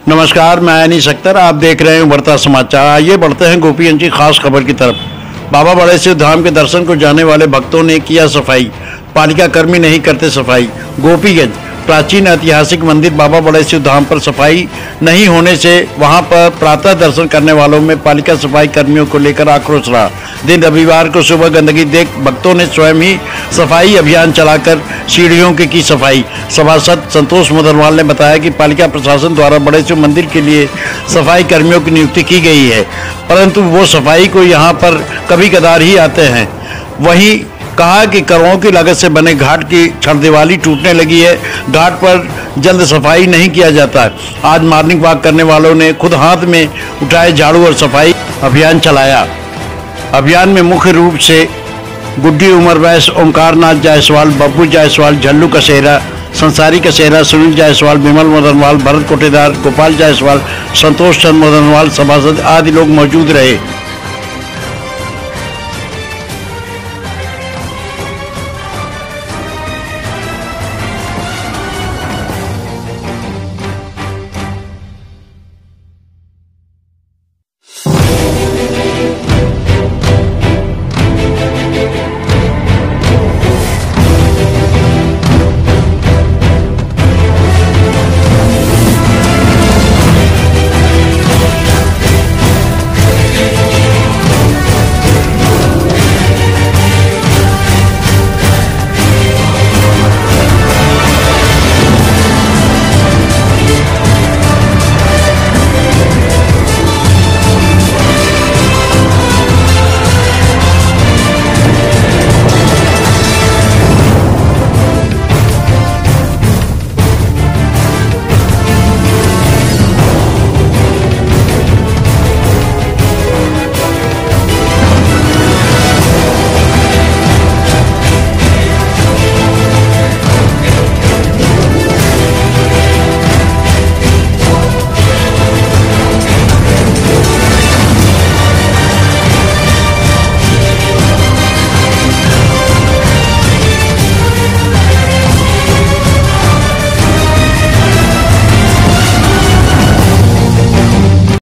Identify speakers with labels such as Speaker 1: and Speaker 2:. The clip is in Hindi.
Speaker 1: नमस्कार, मैं अनीस अख्तर। आप देख रहे हैं उभरता समाचार। आइए बढ़ते हैं गोपीगंज की खास खबर की तरफ। बाबा बड़े शिव धाम के दर्शन को जाने वाले भक्तों ने किया सफाई। पालिका कर्मी नहीं करते सफाई। गोपीगंज प्राचीन ऐतिहासिक मंदिर बाबा बड़े शिव धाम पर सफाई नहीं होने से वहां पर प्रातः दर्शन करने वालों में पालिका सफाई कर्मियों को लेकर आक्रोश रहा। दिन रविवार को सुबह गंदगी देख भक्तों ने स्वयं ही सफाई अभियान चलाकर सीढ़ियों की सफाई। सभासद संतोष मदनवाल ने बताया कि पालिका प्रशासन द्वारा बड़े शिव मंदिर के लिए सफाई कर्मियों की नियुक्ति की गई है, परंतु वो सफाई को यहाँ पर कभी कदार ही आते हैं। वहीं कहा कि करोड़ों की लागत से बने घाट की छड़दीवाली टूटने लगी है। घाट पर जल्द सफाई नहीं किया जाता। आज मॉर्निंग वॉक करने वालों ने खुद हाथ में उठाए झाड़ू और सफाई अभियान चलाया। अभियान में मुख्य रूप से गुड्डी उमर वैस, ओमकार नाथ जायसवाल, बब्बू जायसवाल, झल्लू कसेरा, संसारी कसेरा, सुनील जायसवाल, विमल मदनवाल, भरत कोटेदार, गोपाल जायसवाल, संतोष चंद मदनवाल, सभासद आदि लोग मौजूद रहे।